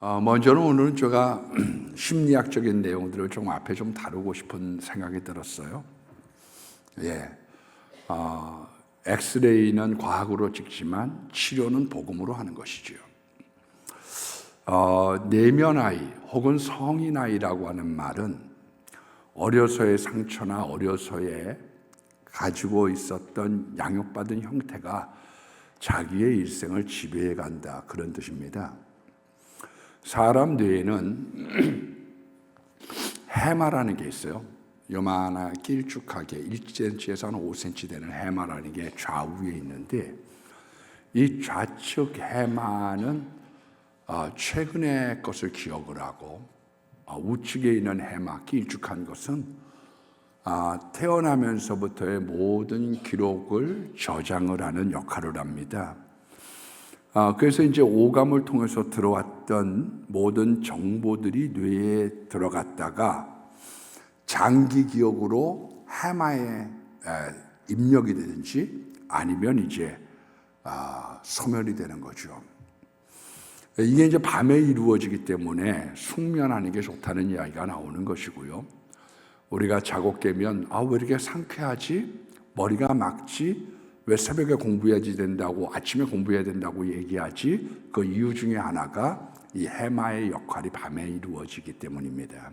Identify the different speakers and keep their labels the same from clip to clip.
Speaker 1: 먼저는 오늘은 제가 심리학적인 내용들을 좀 앞에 좀 다루고 싶은 생각이 들었어요. 엑스레이는 과학으로 찍지만 치료는 복음으로 하는 것이죠. 내면아이 혹은 성인아이라고 하는 말은 어려서의 상처나 어려서의 가지고 있었던 양육받은 형태가 자기의 일생을 지배해 간다, 그런 뜻입니다. 사람 뇌에는 해마라는 게 있어요. 요만하게 길쭉하게 1cm에서 한 5cm 되는 해마라는 게 좌우에 있는데, 이 좌측 해마는 최근의 것을 기억을 하고, 우측에 있는 해마, 길쭉한 것은 태어나면서부터의 모든 기록을 저장을 하는 역할을 합니다. 그래서 이제 오감을 통해서 들어왔던 모든 정보들이 뇌에 들어갔다가 장기 기억으로 해마에 입력이 되든지 아니면 이제 소멸이 되는 거죠. 이게 이제 밤에 이루어지기 때문에 숙면하는 게 좋다는 이야기가 나오는 것이고요. 우리가 자고 깨면 왜 이렇게 상쾌하지? 머리가 맑지? 왜 새벽에 공부해야 된다고, 아침에 공부해야 된다고 얘기하지? 그 이유 중에 하나가 이 해마의 역할이 밤에 이루어지기 때문입니다.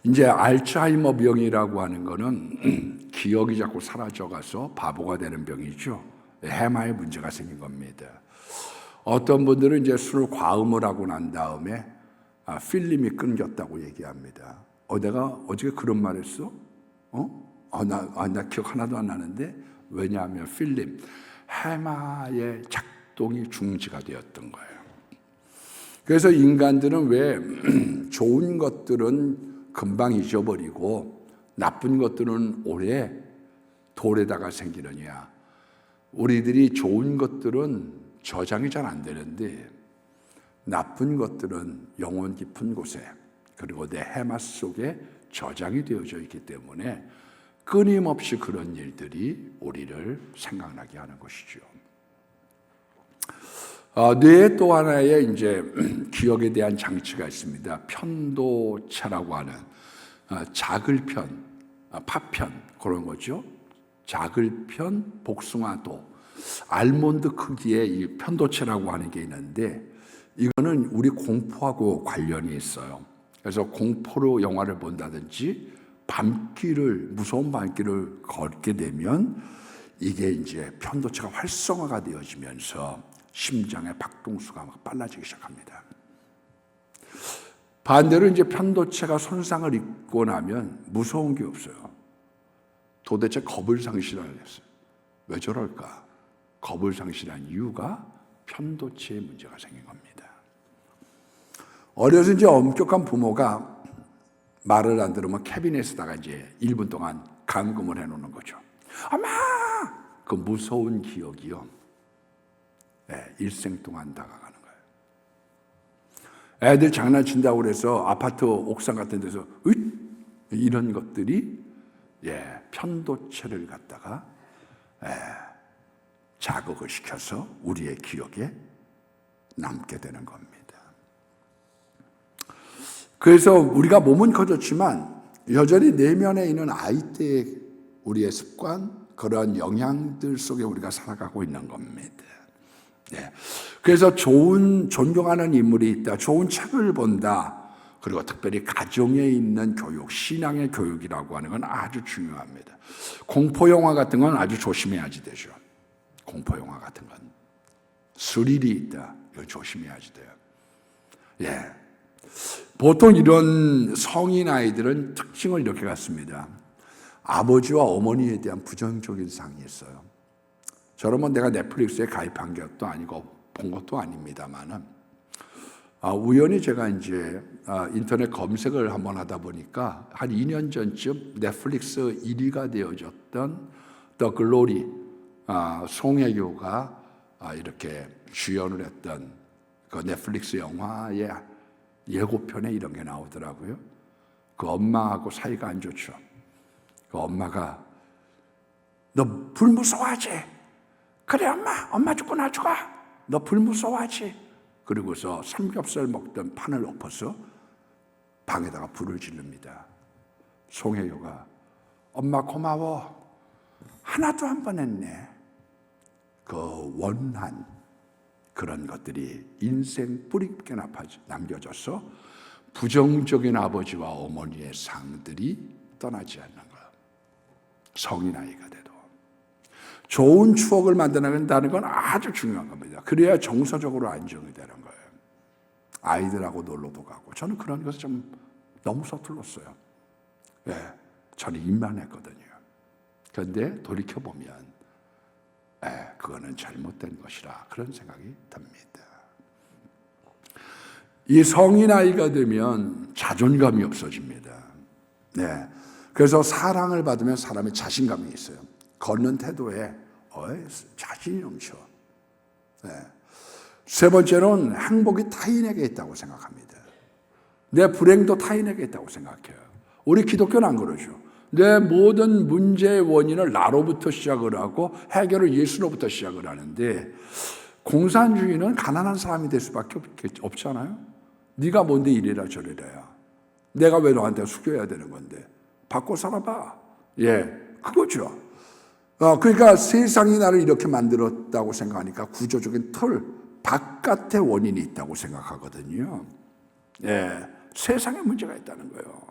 Speaker 1: 이제 알츠하이머 병이라고 하는 거는 기억이 자꾸 사라져가서 바보가 되는 병이죠. 해마에 문제가 생긴 겁니다. 어떤 분들은 이제 술을 과음을 하고 난 다음에 필름이 끊겼다고 얘기합니다. 내가 어저께 그런 말 했어? 나 기억 하나도 안 나는데, 왜냐하면 필름, 해마의 작동이 중지가 되었던 거예요. 그래서 인간들은 왜 좋은 것들은 금방 잊어버리고 나쁜 것들은 오래 돌에다가 생기느냐. 우리들이 좋은 것들은 저장이 잘 안 되는데 나쁜 것들은 영혼 깊은 곳에, 그리고 내 해마 속에 저장이 되어져 있기 때문에 끊임없이 그런 일들이 우리를 생각나게 하는 것이죠. 뇌에 또 하나의 이제 기억에 대한 장치가 있습니다. 편도체라고 하는 작을 편, 파편, 그런 거죠. 작을 편, 복숭아도, 알몬드 크기의 이 편도체라고 하는 게 있는데, 이거는 우리 공포하고 관련이 있어요. 그래서 공포로 영화를 본다든지 무서운 밤길을 걷게 되면 이게 이제 편도체가 활성화가 되어지면서 심장의 박동수가 막 빨라지기 시작합니다. 반대로 이제 편도체가 손상을 입고 나면 무서운 게 없어요. 도대체 겁을 상실하겠어요. 왜 저럴까? 겁을 상실한 이유가 편도체에 문제가 생긴 겁니다. 어려서 이제 엄격한 부모가 말을 안 들으면 캐비넷에다가 이제 1분 동안 감금을 해놓는 거죠. 엄마! 그 무서운 기억이요. 일생 동안 다가가는 거예요. 애들 장난친다고 그래서 아파트 옥상 같은 데서 이런 것들이 편도체를 갖다가 자극을 시켜서 우리의 기억에 남게 되는 겁니다. 그래서 우리가 몸은 커졌지만 여전히 내면에 있는 아이 때의 우리의 습관, 그러한 영향들 속에 우리가 살아가고 있는 겁니다. 그래서 존경하는 인물이 있다, 좋은 책을 본다, 그리고 특별히 가정에 있는 교육, 신앙의 교육이라고 하는 건 아주 중요합니다. 공포영화 같은 건 아주 조심해야지 되죠. 공포영화 같은 건 스릴이 있다, 이거 조심해야지 돼요. 보통 이런 성인 아이들은 특징을 이렇게 갖습니다. 아버지와 어머니에 대한 부정적인 상이 있어요. 저는 내가 넷플릭스에 가입한 것도 아니고 본 것도 아닙니다만은 우연히 제가 이제 인터넷 검색을 한번 하다 보니까 한 2년 전쯤 넷플릭스 1위가 되어졌던 The Glory, 송혜교가 이렇게 주연을 했던 그 넷플릭스 영화의 예고편에 이런 게 나오더라고요. 그 엄마하고 사이가 안 좋죠. 그 엄마가 너 불 무서워하지? 그래 엄마 죽고 나 죽어. 너 불 무서워하지? 그리고서 삼겹살 먹던 판을 엎어서 방에다가 불을 지릅니다. 송혜교가 엄마 고마워. 하나도 안 보냈네. 그 원한 그런 것들이 인생 뿌리 깊게 남겨져서 부정적인 아버지와 어머니의 상들이 떠나지 않는 거예요. 성인 아이가 돼도. 좋은 추억을 만들어낸다는 건 아주 중요한 겁니다. 그래야 정서적으로 안정이 되는 거예요. 아이들하고 놀러도 가고. 저는 그런 것을 좀 너무 서툴렀어요. 예, 저는 입만 했거든요. 그런데 돌이켜보면 그거는 잘못된 것이라 그런 생각이 듭니다. 이 성인 아이가 되면 자존감이 없어집니다. 네, 그래서 사랑을 받으면 사람의 자신감이 있어요. 걷는 태도에 자신이 넘쳐. 네. 세 번째는 행복이 타인에게 있다고 생각합니다. 내 불행도 타인에게 있다고 생각해요. 우리 기독교는 안 그러죠. 내 모든 문제의 원인을 나로부터 시작을 하고 해결을 예수로부터 시작을 하는데 공산주의는 가난한 사람이 될 수밖에 없잖아요. 네가 뭔데 이래라 저래라야. 내가 왜 너한테 숙여야 되는 건데. 바꿔 살아봐. 예, 그거죠. 그러니까 세상이 나를 이렇게 만들었다고 생각하니까 구조적인 틀, 바깥의 원인이 있다고 생각하거든요. 예, 세상에 문제가 있다는 거예요.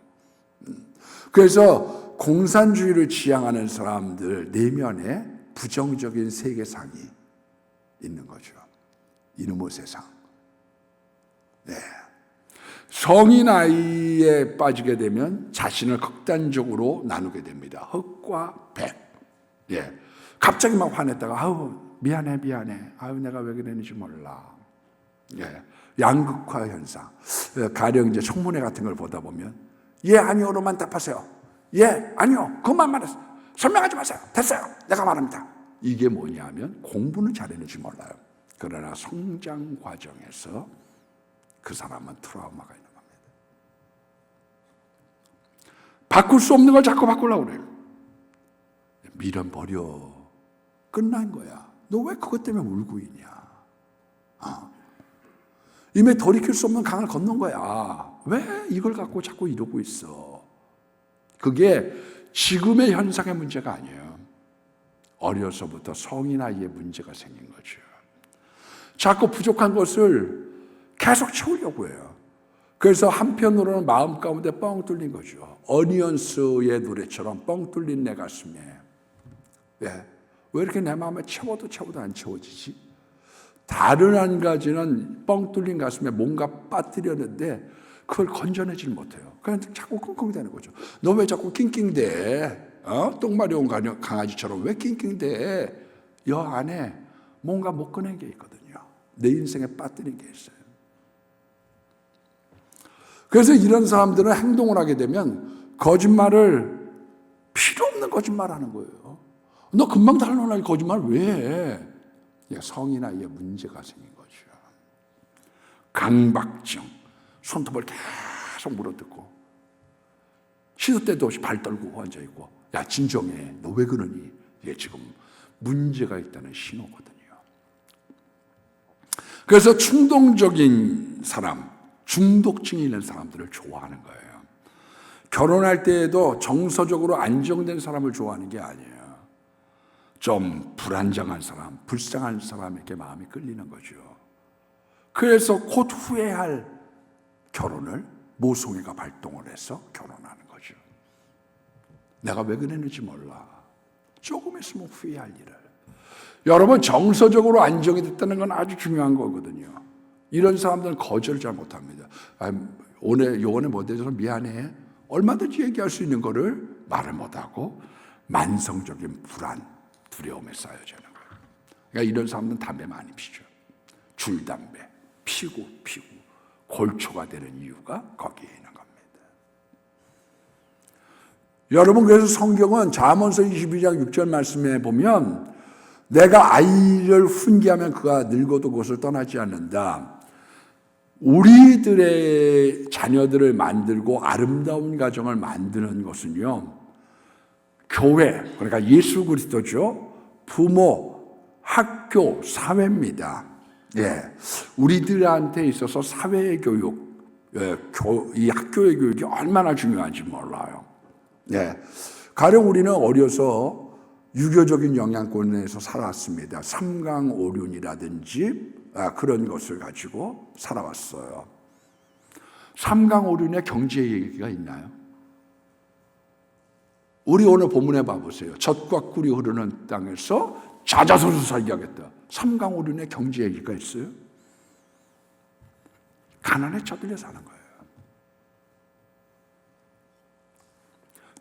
Speaker 1: 그래서 공산주의를 지향하는 사람들 내면에 부정적인 세계상이 있는 거죠. 이놈의 세상. 네. 성인 아이에 빠지게 되면 자신을 극단적으로 나누게 됩니다. 흑과 백. 예. 갑자기 막 화냈다가 미안해. 내가 왜 그랬는지 몰라. 예. 양극화 현상. 가령 이제 청문회 같은 걸 보다 보면 예, 아니요로만 답하세요. 예, 아니요. 그만 말했어요. 설명하지 마세요. 됐어요. 내가 말합니다. 이게 뭐냐면 공부는 잘했는지 몰라요. 그러나 성장 과정에서 그 사람은 트라우마가 있는 겁니다. 바꿀 수 없는 걸 자꾸 바꾸려고 그래요. 밀어버려. 끝난 거야. 너 왜 그것 때문에 울고 있냐. 이미 돌이킬 수 없는 강을 건넌 거야. 왜 이걸 갖고 자꾸 이러고 있어. 그게 지금의 현상의 문제가 아니에요. 어려서부터 성인 아이의 문제가 생긴 거죠. 자꾸 부족한 것을 계속 채우려고 해요. 그래서 한편으로는 마음 가운데 뻥 뚫린 거죠. 어니언스의 노래처럼 뻥 뚫린 내 가슴에. 왜 이렇게 내 마음에 채워도 안 채워지지? 다른 한 가지는 뻥 뚫린 가슴에 뭔가 빠뜨렸는데 그걸 건져내질 못해요. 그냥 자꾸 끙끙대는 거죠. 너 왜 자꾸 낑낑대? 똥 마려운 강아지처럼 왜 낑낑대? 여 안에 뭔가 못 꺼낸 게 있거든요. 내 인생에 빠뜨린 게 있어요. 그래서 이런 사람들은 행동을 하게 되면 거짓말을 필요 없는 거짓말 하는 거예요. 너 금방 달라날 거짓말 왜 해? 성인 아이의 문제가 생긴 거죠. 강박증, 손톱을 계속 물어뜯고 시도 때도 없이 발 떨고 앉아있고 야 진정해. 너 왜 그러니? 이게 지금 문제가 있다는 신호거든요. 그래서 충동적인 사람, 중독증이 있는 사람들을 좋아하는 거예요. 결혼할 때에도 정서적으로 안정된 사람을 좋아하는 게 아니에요. 좀 불안정한 사람, 불쌍한 사람에게 마음이 끌리는 거죠. 그래서 곧 후회할 결혼을 모성애가 발동을 해서 결혼하는 거죠. 내가 왜 그랬는지 몰라. 조금 있으면 후회할 일을. 여러분, 정서적으로 안정이 됐다는 건 아주 중요한 거거든요. 이런 사람들은 거절을 잘 못합니다. 요번에 뭐 돼서 미안해. 얼마든지 얘기할 수 있는 거를 말을 못하고 만성적인 불안, 두려움에 쌓여지는 거예요. 그러니까 이런 사람들은 담배 많이 피죠. 줄담배, 피고 골초가 되는 이유가 거기에 있는 겁니다. 여러분, 그래서 성경은 잠언서 22장 6절 말씀에 보면 내가 아이를 훈계하면 그가 늙어도 그것을 떠나지 않는다. 우리들의 자녀들을 만들고 아름다운 가정을 만드는 것은요, 교회, 그러니까 예수 그리스도죠. 부모, 학교, 사회입니다. 예, 우리들한테 있어서 사회의 교육, 이 학교의 교육이 얼마나 중요한지 몰라요. 예, 가령 우리는 어려서 유교적인 영향권에서 살았습니다. 삼강오륜이라든지 그런 것을 가지고 살아왔어요. 삼강오륜의 경제 얘기가 있나요? 우리 오늘 본문에 봐보세요. 젖과 꿀이 흐르는 땅에서 자자손을 살게 하겠다. 삼강오륜의 경제 얘기가 있어요? 가난에 쳐들려 사는 거예요.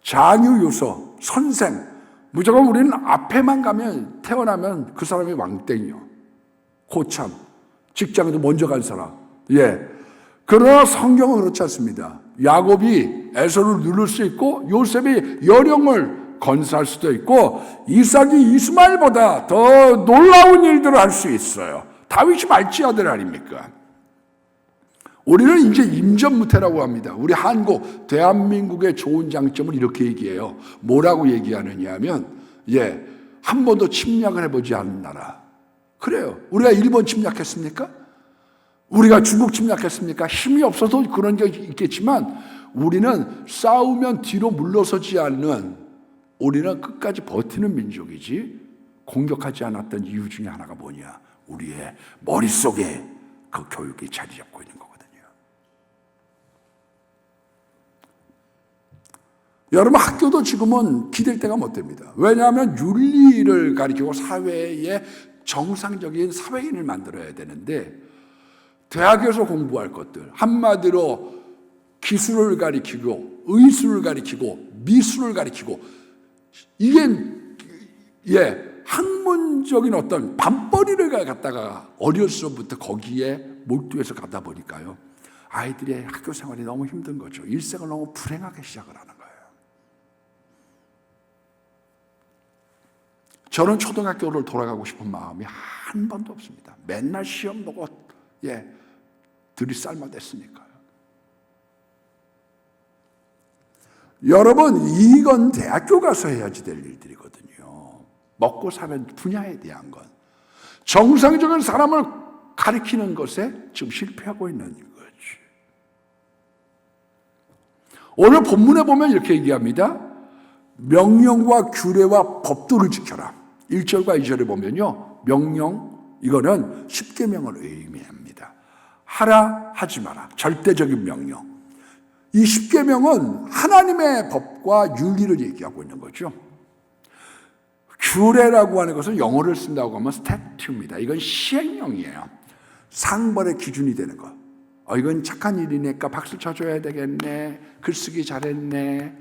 Speaker 1: 장유유서, 선생, 무조건 우리는 앞에만 가면, 태어나면 그 사람이 왕땡이요. 고참, 직장에도 먼저 간 사람. 예. 그러나 성경은 그렇지 않습니다. 야곱이 에서를 누를 수 있고, 요셉이 여령을 건사할 수도 있고, 이삭이 이스마엘보다 더 놀라운 일들을 할 수 있어요. 다윗이 말지 아들 아닙니까? 우리는 이제 임전무태라고 합니다. 우리 한국, 대한민국의 좋은 장점을 이렇게 얘기해요. 뭐라고 얘기하느냐 하면, 한 번도 침략을 해보지 않은 나라. 그래요. 우리가 일본 침략했습니까? 우리가 중국 침략했습니까? 힘이 없어서 그런 게 있겠지만, 우리는 싸우면 뒤로 물러서지 않는, 우리는 끝까지 버티는 민족이지, 공격하지 않았던 이유 중에 하나가 뭐냐? 우리의 머릿속에 그 교육이 자리 잡고 있는 거거든요. 여러분, 학교도 지금은 기댈 때가 못 됩니다. 왜냐하면 윤리를 가리키고 사회의 정상적인 사회인을 만들어야 되는데, 대학에서 공부할 것들, 한마디로 기술을 가리키고 의술을 가리키고 미술을 가리키고, 이게 학문적인 어떤 밤벌이를 갖다가 어려서부터 거기에 몰두해서 가다 보니까요, 아이들의 학교 생활이 너무 힘든 거죠. 일생을 너무 불행하게 시작을 하는 거예요. 저는 초등학교를 돌아가고 싶은 마음이 한 번도 없습니다. 맨날 시험 보고 들이쌀맞았으니까요. 여러분, 이건 대학교 가서 해야지 될 일들이거든요. 먹고 사는 분야에 대한 건. 정상적인 사람을 가리키는 것에 지금 실패하고 있는 거지. 오늘 본문에 보면 이렇게 얘기합니다. 명령과 규례와 법도를 지켜라. 1절과 2절에 보면요, 명령, 이거는 십계명을 의미합니다. 하라, 하지 마라. 절대적인 명령. 이 십계명은 하나님의 법과 윤리를 얘기하고 있는 거죠. 규례라고 하는 것은 영어를 쓴다고 하면 스태튜입니다. 이건 시행령이에요. 상벌의 기준이 되는 거. 이건 착한 일이니까 박수 쳐줘야 되겠네. 글쓰기 잘했네.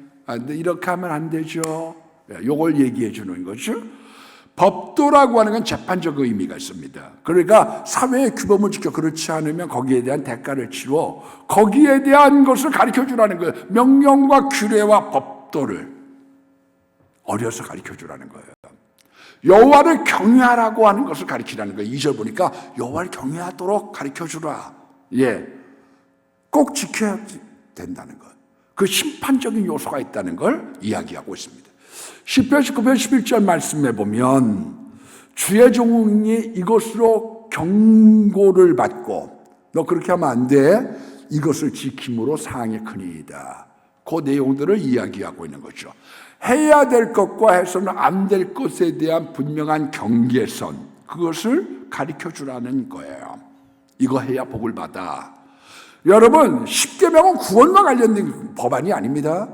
Speaker 1: 이렇게 하면 안 되죠. 요걸 얘기해 주는 거죠. 법도라고 하는 건 재판적 의미가 있습니다. 그러니까 사회의 규범을 지켜 그렇지 않으면 거기에 대한 대가를 치러 거기에 대한 것을 가르쳐 주라는 거예요. 명령과 규례와 법도를 어려서 가르쳐 주라는 거예요. 여호와를 경외하라고 하는 것을 가르치라는 거예요. 2절 보니까 여호와를 경외하도록 가르쳐 주라. 꼭 지켜야 된다는 것. 그 심판적인 요소가 있다는 걸 이야기하고 있습니다. 시편 19편 11절 말씀해 보면 주의 종이 이것으로 경고를 받고 너 그렇게 하면 안 돼. 이것을 지킴으로 상이 크니이다. 그 내용들을 이야기하고 있는 거죠. 해야 될 것과 해서는 안 될 것에 대한 분명한 경계선, 그것을 가르쳐 주라는 거예요. 이거 해야 복을 받아. 여러분, 십계명은 구원과 관련된 법안이 아닙니다.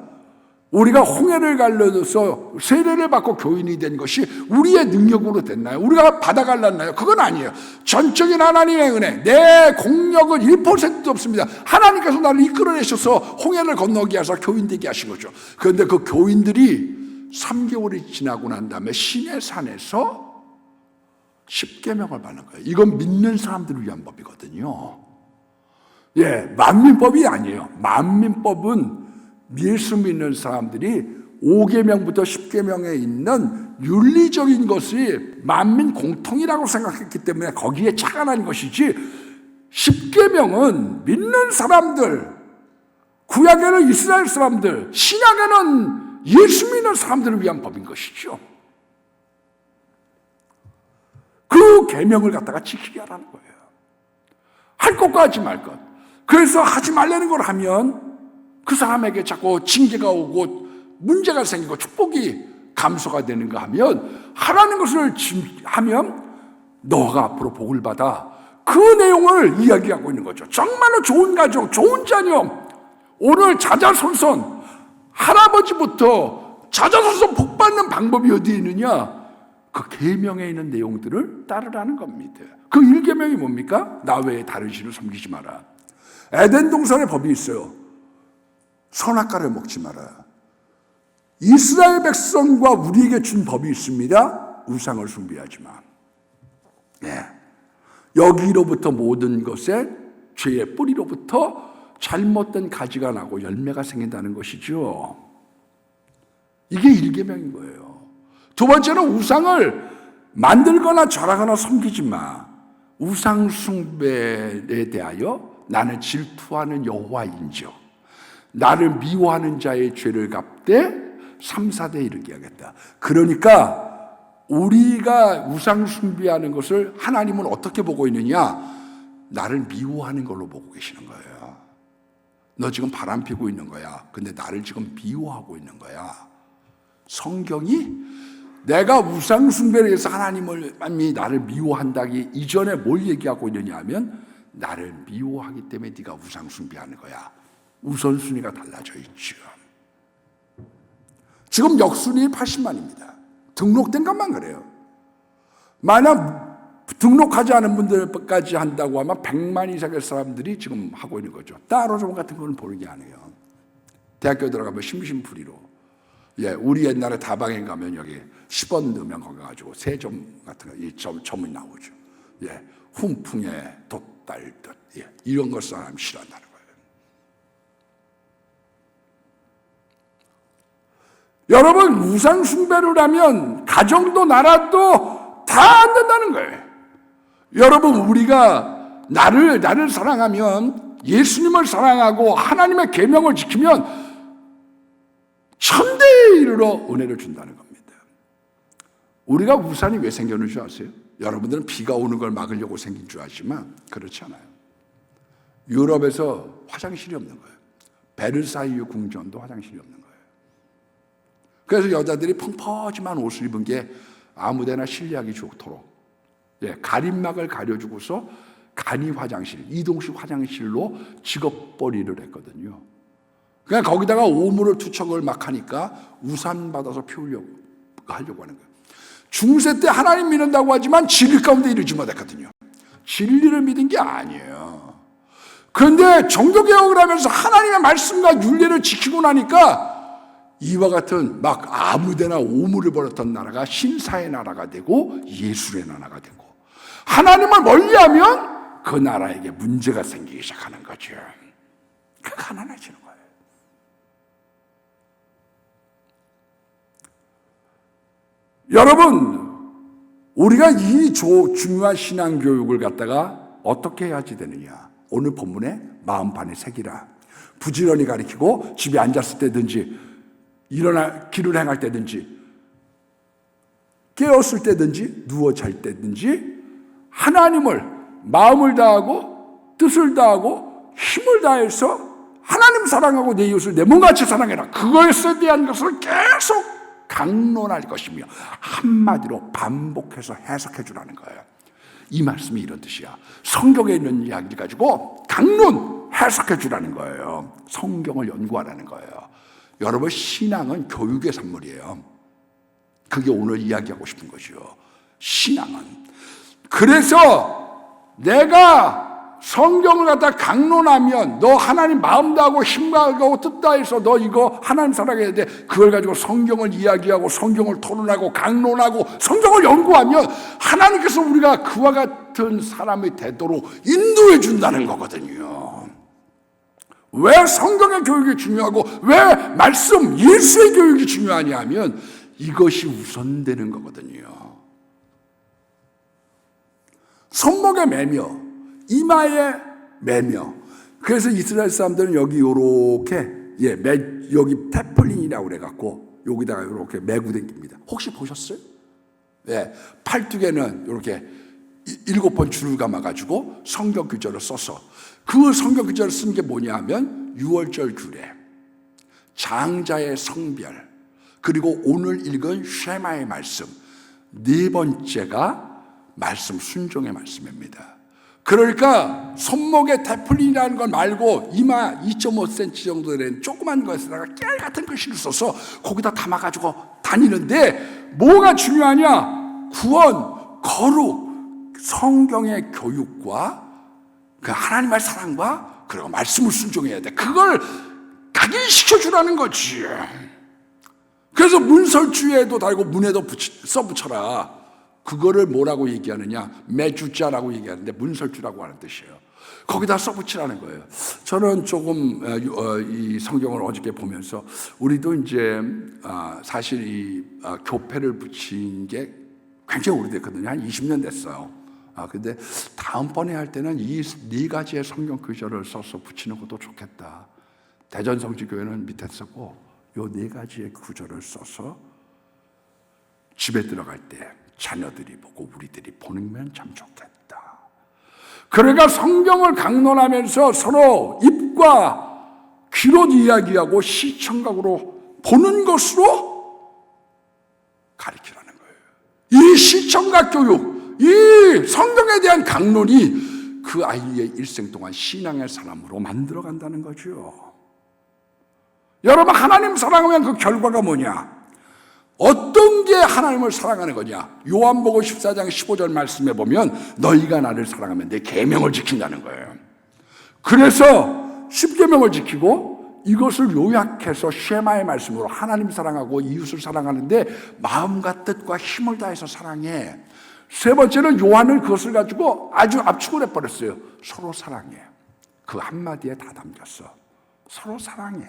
Speaker 1: 우리가 홍해를 갈라서 세례를 받고 교인이 된 것이 우리의 능력으로 됐나요? 우리가 받아갈랐나요? 그건 아니에요. 전적인 하나님의 은혜, 내 공력은 1%도 없습니다. 하나님께서 나를 이끌어내셔서 홍해를 건너게 하셔서 교인 되게 하신 거죠. 그런데 그 교인들이 3개월이 지나고 난 다음에 시내산에서 십계명을 받는 거예요. 이건 믿는 사람들을 위한 법이거든요. 만민법이 아니에요. 만민법은 예수 믿는 사람들이 5계명부터 10계명에 있는 윤리적인 것이 만민 공통이라고 생각했기 때문에 거기에 착안한 것이지, 10계명은 믿는 사람들, 구약에는 이스라엘 사람들, 신약에는 예수 믿는 사람들을 위한 법인 것이죠. 그 계명을 갖다가 지키게 하라는 거예요. 할 것과 하지 말 것. 그래서 하지 말라는 걸 하면 그 사람에게 자꾸 징계가 오고 문제가 생기고 축복이 감소가 되는 거 하면, 하라는 것을 하면 너가 앞으로 복을 받아. 그 내용을 이야기하고 있는 거죠. 정말로 좋은 가정, 좋은 자녀, 오늘 자자손손, 할아버지부터 자자손손 복 받는 방법이 어디에 있느냐? 그 계명에 있는 내용들을 따르라는 겁니다. 그 1계명이 뭡니까? 나 외에 다른 신을 섬기지 마라. 에덴 동산의 법이 있어요. 선악과를 먹지 마라. 이스라엘 백성과 우리에게 준 법이 있습니다. 우상을 숭배하지 마. 네. 여기로부터 모든 것에 죄의 뿌리로부터 잘못된 가지가 나고 열매가 생긴다는 것이죠. 이게 1계명인 거예요. 두 번째는 우상을 만들거나 절하거나 섬기지 마. 우상 숭배에 대하여 나는 질투하는 여호와인즉 나를 미워하는 자의 죄를 갚되 3, 4대 이르게 하겠다. 그러니까 우리가 우상 숭배하는 것을 하나님은 어떻게 보고 있느냐? 나를 미워하는 걸로 보고 계시는 거예요. 너 지금 바람 피고 있는 거야. 근데 나를 지금 미워하고 있는 거야. 성경이 내가 우상 숭배를 해서 하나님이 나를 미워한다기 이전에 뭘 얘기하고 있느냐 하면, 나를 미워하기 때문에 네가 우상 숭배하는 거야. 우선순위가 달라져 있죠. 지금 역순위 80만입니다. 등록된 것만 그래요. 만약 등록하지 않은 분들까지 한다고 하면 100만 이상의 사람들이 지금 하고 있는 거죠. 따로좀 같은 거는 보는 게 아니에요. 대학교 들어가면 심심풀이로. 우리 옛날에 다방에 가면 여기 10원 넣으면 거기 가지고 세점 같은 거, 이 점이 나오죠. 훈풍에 돛달듯. 이런 걸 사람 싫어한다는 거예요. 여러분, 우상 숭배를 하면 가정도 나라도 다 안 된다는 거예요. 여러분, 우리가 나를 사랑하면, 예수님을 사랑하고 하나님의 계명을 지키면 천대에 이르러 은혜를 준다는 겁니다. 우리가 우산이 왜 생겼는 줄 아세요? 여러분들은 비가 오는 걸 막으려고 생긴 줄 아시지만 그렇지 않아요. 유럽에서 화장실이 없는 거예요. 베르사유 궁전도 화장실이 없는 거예요. 그래서 여자들이 펑퍼짐한 옷을 입은 게 아무데나 실내하기 좋도록 가림막을 가려주고서 간이 화장실, 이동식 화장실로 직업벌이를 했거든요. 그러니까 거기다가 오물을 투척을 막 하니까 우산 받아서 피우려고 하려고 하는 거예요. 중세 때 하나님 믿는다고 하지만 진리 가운데 이르지 못했거든요. 진리를 믿은 게 아니에요. 그런데 종교개혁을 하면서 하나님의 말씀과 윤리를 지키고 나니까 이와 같은 막 아무데나 오물을 벌였던 나라가 신사의 나라가 되고 예술의 나라가 되고, 하나님을 멀리하면 그 나라에게 문제가 생기기 시작하는 거죠. 그러니까 가난해지는 거예요. 여러분, 우리가 이 중요한 신앙교육을 갖다가 어떻게 해야지 되느냐? 오늘 본문에 마음판에 새기라. 부지런히 가르치고 집에 앉았을 때든지 일어나 길을 행할 때든지 깨었을 때든지 누워 잘 때든지 하나님을 마음을 다하고 뜻을 다하고 힘을 다해서 하나님 사랑하고 내 이웃을 내 몸같이 사랑해라. 그것에 대한 것을 계속 강론할 것이며 한마디로 반복해서 해석해 주라는 거예요. 이 말씀이 이런 뜻이야. 성경에 있는 이야기를 가지고 강론 해석해 주라는 거예요. 성경을 연구하라는 거예요. 여러분, 신앙은 교육의 산물이에요. 그게 오늘 이야기하고 싶은 것이요. 신앙은. 그래서 내가 성경을 갖다 강론하면 너 하나님 마음 다하고 힘 다하고 뜻 다해서 너 이거 하나님 사랑해야 돼. 그걸 가지고 성경을 이야기하고 성경을 토론하고 강론하고 성경을 연구하면 하나님께서 우리가 그와 같은 사람이 되도록 인도해 준다는 거거든요. 왜 성경의 교육이 중요하고 왜 말씀 예수의 교육이 중요하냐 하면 이것이 우선되는 거거든요. 손목에 매며 이마에 매며. 그래서 이스라엘 사람들은 여기 요렇게 여기 테플린이라고 그래갖고 여기다가 요렇게 매고 댕깁니다. 혹시 보셨어요? 팔뚝에는 요렇게 7번 줄을 감아가지고 성경 구절을 써서 그 성경 구절을 쓴 게 뭐냐 하면 6월절 규례, 장자의 성별, 그리고 오늘 읽은 쉐마의 말씀, 네 번째가 말씀 순종의 말씀입니다. 그러니까 손목에 테플린이라는 걸 말고 이마 2.5cm 정도 되는 조그만 것에다가 깨알 같은 글씨를 써서 거기다 담아가지고 다니는데 뭐가 중요하냐? 구원, 거룩, 성경의 교육과 그 하나님의 사랑과 그리고 말씀을 순종해야 돼. 그걸 각인시켜주라는 거지. 그래서 문설주에도 달고 문에도 써붙여라. 그거를 뭐라고 얘기하느냐? 매주자라고 얘기하는데 문설주라고 하는 뜻이에요. 거기다 써붙이라는 거예요. 저는 조금 이 성경을 어저께 보면서 우리도 이제 사실 이 교패를 붙인 게 굉장히 오래됐거든요. 한 20년 됐어요. 근데 다음번에 할 때는 이 네 가지의 성경 구절을 써서 붙이는 것도 좋겠다. 대전성지교회는 밑에 쓰고 요 네 가지의 구절을 써서 집에 들어갈 때 자녀들이 보고 우리들이 보면 참 좋겠다. 그러니까 성경을 강론하면서 서로 입과 귀로 이야기하고 시청각으로 보는 것으로 가르치라는 거예요. 이 시청각 교육, 이 성경에 대한 강론이 그 아이의 일생 동안 신앙의 사람으로 만들어 간다는 거죠. 여러분, 하나님 사랑하면 그 결과가 뭐냐? 어떤 게 하나님을 사랑하는 거냐? 요한복음 14장 15절 말씀에 보면 너희가 나를 사랑하면 내 계명을 지킨다는 거예요. 그래서 10계명을 지키고 이것을 요약해서 쉐마의 말씀으로 하나님 사랑하고 이웃을 사랑하는데 마음과 뜻과 힘을 다해서 사랑해. 세 번째는 요한은 그것을 가지고 아주 압축을 해버렸어요. 서로 사랑해. 그 한마디에 다 담겼어. 서로 사랑해.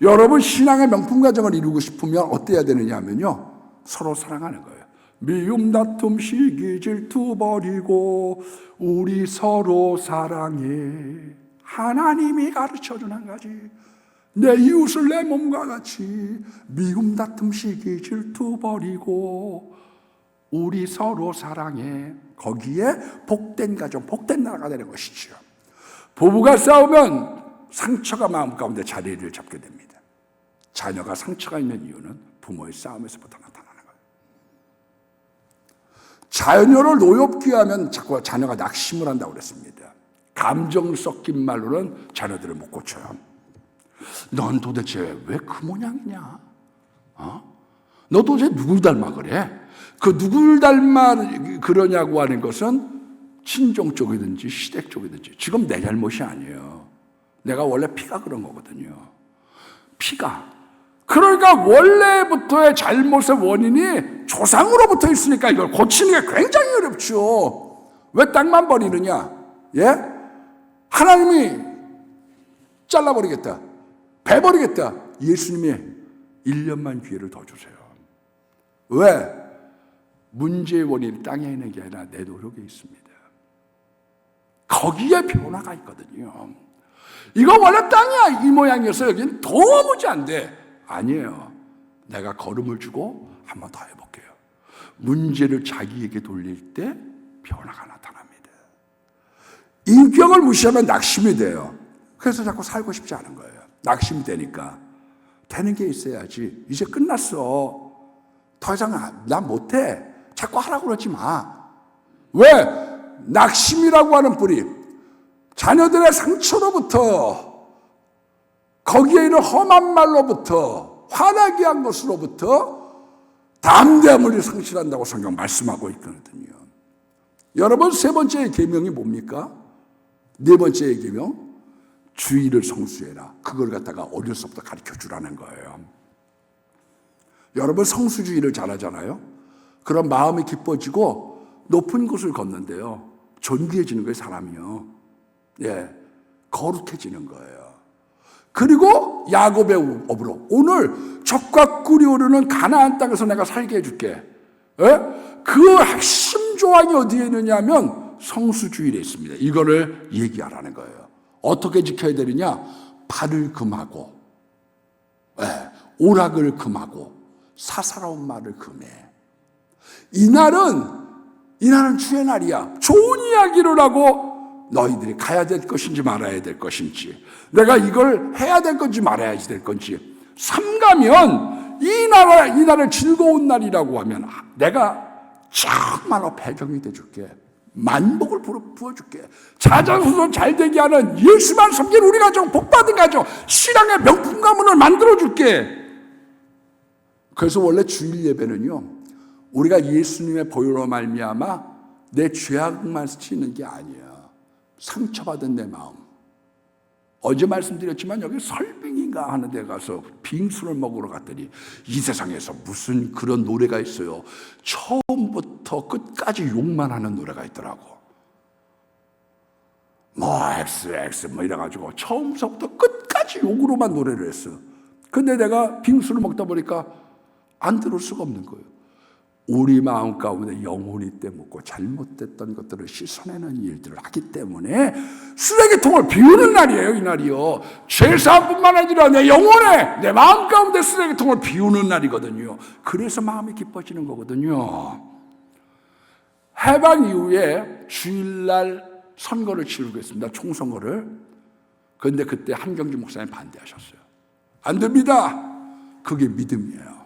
Speaker 1: 여러분, 신앙의 명품 가정을 이루고 싶으면 어때야 되느냐 하면요, 서로 사랑하는 거예요. 미움, 다툼, 시기, 질투 버리고 우리 서로 사랑해. 하나님이 가르쳐준 한 가지. 내 이웃을 내 몸과 같이. 미움, 다툼, 시기, 질투 버리고 우리 서로 사랑해. 거기에 복된 가정, 복된 나라가 되는 것이죠. 부부가 싸우면 상처가 마음 가운데 자리를 잡게 됩니다. 자녀가 상처가 있는 이유는 부모의 싸움에서부터 나타나는 거예요. 자녀를 노엽게 하면 자꾸 자녀가 낙심을 한다고 그랬습니다. 감정 섞인 말로는 자녀들을 못 고쳐요. 넌 도대체 왜 그 모양이냐? 너 도대체 누굴 닮아 그래? 그 누굴 닮아 그러냐고 하는 것은 친종 쪽이든지 시댁 쪽이든지 지금 내 잘못이 아니에요. 내가 원래 피가 그런 거거든요. 피가. 그러니까 원래부터의 잘못의 원인이 조상으로부터 있으니까 이걸 고치는 게 굉장히 어렵죠. 왜 땅만 버리느냐? 예? 하나님이 잘라버리겠다. 베버리겠다. 예수님이 1년만 기회를 더 주세요. 왜? 문제의 원인이 땅에 있는 게 아니라 내 노력에 있습니다. 거기에 변화가 있거든요. 이거 원래 땅이야 이 모양이어서 여기는 도무지 안 돼. 아니에요. 내가 걸음을 주고 한번 더 해볼게요. 문제를 자기에게 돌릴 때 변화가 나타납니다. 인격을 무시하면 낙심이 돼요. 그래서 자꾸 살고 싶지 않은 거예요. 낙심이 되니까 되는 게 있어야지. 이제 끝났어. 더 이상 난 못해. 자꾸 하라고 그러지 마. 왜? 낙심이라고 하는 뿌리, 자녀들의 상처로부터, 거기에 있는 험한 말로부터, 화나게 한 것으로부터 담대함을 상실한다고 성경 말씀하고 있거든요. 여러분, 세 번째의 계명이 뭡니까? 네 번째의 계명, 주의를 성수해라. 그걸 갖다가 어려서부터 가르쳐 주라는 거예요. 여러분, 성수주의를 잘하잖아요. 그런 마음이 기뻐지고 높은 곳을 걷는데요, 존귀해지는 거예요, 사람이요. 예, 거룩해지는 거예요. 그리고 야곱의 업으로 오늘 적과 꿀이 오르는 가나안 땅에서 내가 살게 해줄게. 예? 그 핵심 조항이 어디에 있느냐 하면 성수주의에 있습니다. 이거를 얘기하라는 거예요. 어떻게 지켜야 되느냐? 발을 금하고, 예, 오락을 금하고, 사사로운 말을 금해. 이날은 이 날은 주의 날이야. 좋은 이야기를 하고 너희들이 가야 될 것인지 말아야 될 것인지, 내가 이걸 해야 될 건지 말아야 될 건지 삼가면 이 날을 즐거운 날이라고 하면 내가 정말로 배경이 돼줄게. 만복을 부어줄게. 자자손손 잘되게 하는 예수만 섬기는 우리 가정, 복받은 가정, 신앙의 명품 가문을 만들어줄게. 그래서 원래 주일 예배는요, 우리가 예수님의 보혈로 말미암아 내 죄악만 스치는 게 아니야. 상처받은 내 마음. 어제 말씀드렸지만 여기 설빙인가 하는 데 가서 빙수를 먹으러 갔더니 이 세상에서 무슨 그런 노래가 있어요. 처음부터 끝까지 욕만 하는 노래가 있더라고. 뭐 XX 뭐 이래가지고 처음부터 끝까지 욕으로만 노래를 했어. 근데 내가 빙수를 먹다 보니까 안 들을 수가 없는 거예요. 우리 마음 가운데 영혼이 때묻고 잘못됐던 것들을 씻어내는 일들을 하기 때문에 쓰레기통을 비우는 날이에요. 이 날이요. 죄사함뿐만 아니라 내 영혼에, 내 마음 가운데 쓰레기통을 비우는 날이거든요. 그래서 마음이 기뻐지는 거거든요. 해방 이후에 주일날 선거를 치르고 있습니다. 총선거를. 그런데 그때 한경주 목사님 반대하셨어요. 안 됩니다. 그게 믿음이에요.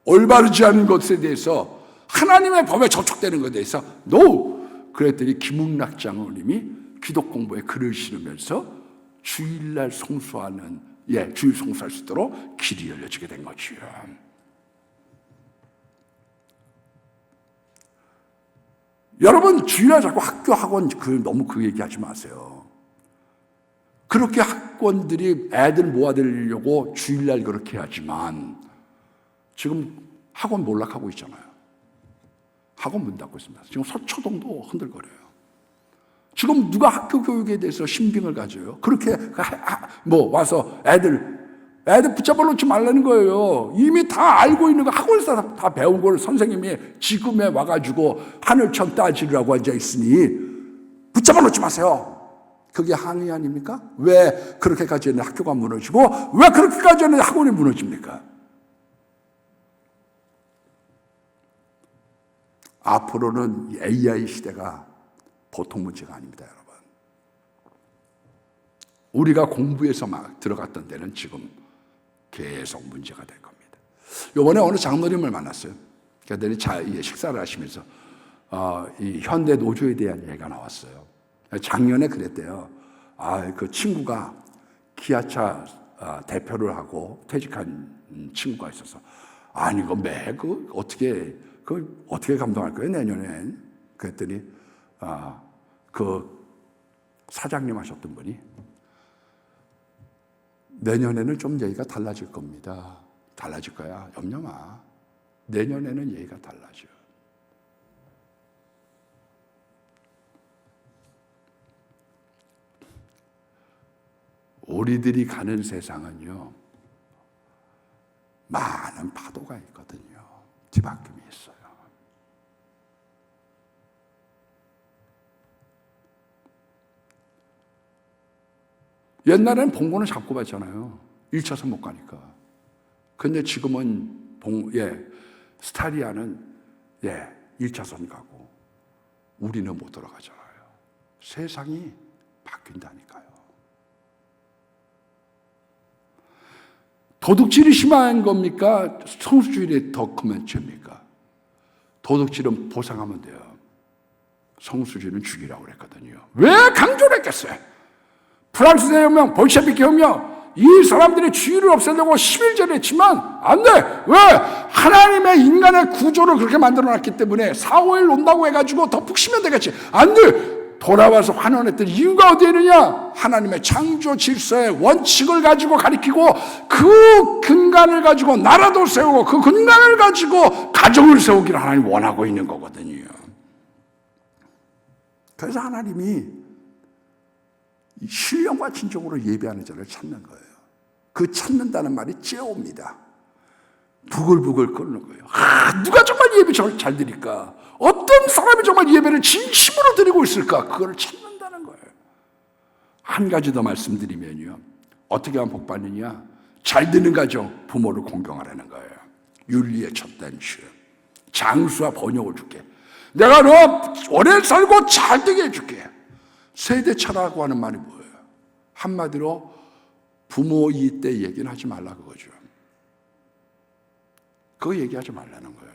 Speaker 1: 올바르지 않은 것에 대해서, 하나님의 법에 저촉되는 것에 대해서 NO! 그랬더니 김웅락 장로님이 기독 공부에 글을 실으면서 주일날 송수하는, 주일 송수할 수 있도록 길이 열려지게 된 거지요. 여러분, 주일날 자꾸 학교, 학원 너무 그 얘기하지 마세요. 그렇게 학원들이 애들 모아들려고 주일날 그렇게 하지만 지금 학원 몰락하고 있잖아요. 학원 문 닫고 있습니다. 지금 서초동도 흔들거려요. 지금 누가 학교 교육에 대해서 신빙을 가져요? 그렇게 와서 애들 붙잡아 놓지 말라는 거예요. 이미 다 알고 있는 거, 학원에서 다 배운 걸 선생님이 지금에 와가지고 하늘천 따지라고 앉아 있으니 붙잡아 놓지 마세요. 그게 항의 아닙니까? 왜 그렇게까지 했는데 학교가 무너지고, 왜 그렇게까지 했는데 학원이 무너집니까? 앞으로는 AI 시대가 보통 문제가 아닙니다, 여러분. 우리가 공부해서 막 들어갔던 데는 지금 계속 문제가 될 겁니다. 이번에 어느 장로님을 만났어요. 그들이 식사를 하시면서 이 현대 노조에 대한 얘기가 나왔어요. 작년에 그랬대요. 그 친구가 기아차 대표를 하고 퇴직한 친구가 있어서, 아니 어떻게 감당할 거예요, 내년엔? 그랬더니 그 사장님 하셨던 분이, 내년에는 좀 얘기가 달라질 겁니다. 달라질 거야. 염려 마. 내년에는 얘기가 달라져. 우리들이 가는 세상은요, 많은 파도가 있거든요. 뒤바꿈이 있어요. 옛날에는 봉고는 잡고 봤잖아요. 1차선 못 가니까. 근데 지금은 스타리아는 1차선 가고 우리는 못 돌아가잖아요. 세상이 바뀐다니까요. 도둑질이 심한 겁니까? 성수주일이 더 크면 죄입니까? 도둑질은 보상하면 돼요. 성수주일은 죽이라고 그랬거든요. 왜 강조를 했겠어요? 프랑스 대혁명, 볼셰비키 혁명, 이 사람들이 주의를 없애려고 11절을 했지만 안 돼. 왜? 하나님의 인간의 구조를 그렇게 만들어놨기 때문에 4, 5일 논다고 해가지고 더 푹 쉬면 되겠지. 안 돼. 돌아와서 환원했던 이유가 어디에 있느냐? 하나님의 창조 질서의 원칙을 가지고 가리키고, 그 근간을 가지고 나라도 세우고, 그 근간을 가지고 가정을 세우기를 하나님 원하고 있는 거거든요. 그래서 하나님이 신령과 진정으로 예배하는 자를 찾는 거예요. 그 찾는다는 말이 째옵니다. 부글부글 끓는 거예요. 누가 정말 예배 잘 드릴까? 어떤 사람이 정말 예배를 진심으로 드리고 있을까? 그걸 찾는다는 거예요. 한 가지 더 말씀드리면요, 어떻게 하면 복 받느냐? 잘 드는 가정, 부모를 공경하라는 거예요. 윤리의 첫 단추. 장수와 번영을 줄게. 내가 너 오래 살고 잘 되게 해줄게. 세대차라고 하는 말이 뭐예요? 한마디로 부모 이때 얘기는 하지 말라 그거죠. 그거 얘기하지 말라는 거예요.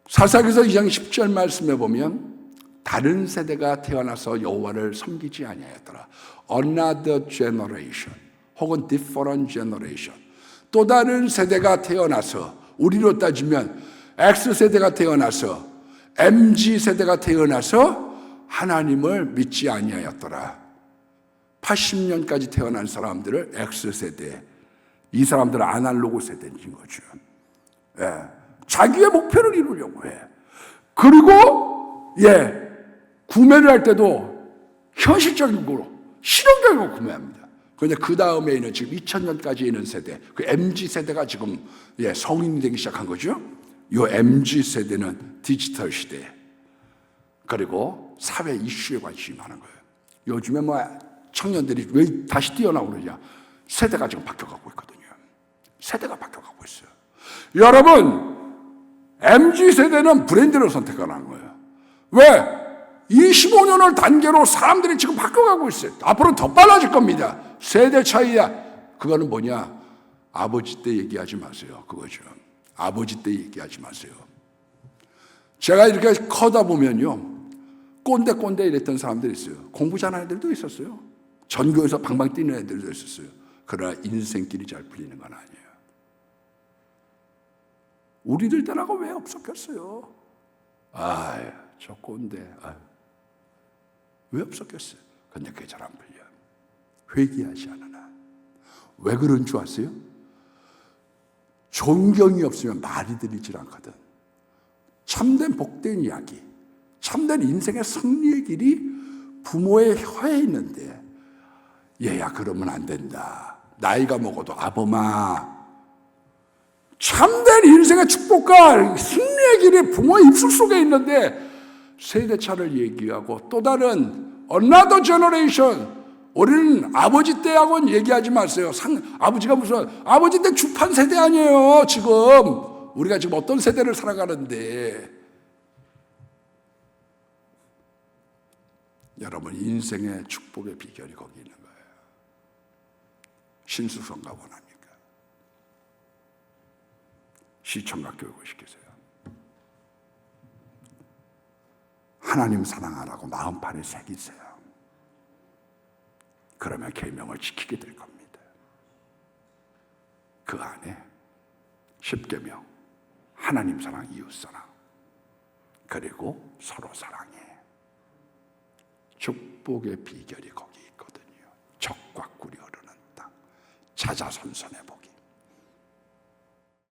Speaker 1: 사사기서 2장 10절 말씀에 보면 다른 세대가 태어나서 여호와를 섬기지 아니하였더라. Another generation 혹은 different generation. 또 다른 세대가 태어나서, 우리로 따지면 X세대가 태어나서, MZ세대가 태어나서 하나님을 믿지 아니하였더라. 80년까지 태어난 사람들을 X세대, 이 사람들은 아날로그 세대인 거죠. 예. 자기의 목표를 이루려고 해. 그리고 구매를 할 때도 현실적인 거로 실용적으로 구매합니다. 그런데 그 다음에 있는 지금 2000년까지 있는 세대, 그 MZ 세대가 지금 성인이 되기 시작한 거죠. 이 MZ 세대는 디지털 시대, 그리고 사회 이슈에 관심이 많은 거예요. 요즘에 청년들이 왜 다시 뛰어나오고 그러냐? 세대가 지금 바뀌어가고 있거든요. 세대가 바뀌어가고 있어요. 여러분, MZ세대는 브랜드를 선택하는 거예요. 왜? 25년을 단계로 사람들이 지금 바뀌어가고 있어요. 앞으로 더 빨라질 겁니다. 세대 차이야. 그거는 뭐냐? 아버지 때 얘기하지 마세요. 그거죠. 아버지 때 얘기하지 마세요. 제가 이렇게 커다 보면요, 꼰대 이랬던 사람들이 있어요. 공부 잘하는 애들도 있었어요. 전교에서 방방 뛰는 애들도 있었어요. 그러나 인생길이 잘 풀리는 건 아니에요. 우리들 때라고 왜 없었겠어요? 저 꼰대. 왜 없었겠어요? 근데 그게 잘 안 풀려요. 회개하지 않으나. 왜 그런 줄 아세요? 존경이 없으면 말이 들리질 않거든. 참된 복된 이야기, 참된 인생의 승리의 길이 부모의 혀에 있는데, 얘야 그러면 안 된다. 나이가 먹어도 아범아. 참된 인생의 축복과 승리의 길이 부모의 입술 속에 있는데 세대차를 얘기하고 또 다른 another generation, 우리는 아버지 때하고는 얘기하지 마세요. 아버지가 무슨 아버지 때 주판 세대 아니에요. 지금 우리가 지금 어떤 세대를 살아가는데, 여러분 인생의 축복의 비결이 거기 있는 거예요. 신수성가 원합니까? 시청각 교육을 시키세요. 하나님 사랑하라고 마음판에 새기세요. 그러면 계명을 지키게 될 겁니다. 그 안에 10계명, 하나님 사랑, 이웃 사랑, 그리고 서로 사랑해. 축복의 비결이 거기 있거든요. 적과 꿀이 흐르는 땅, 자자손손의 복.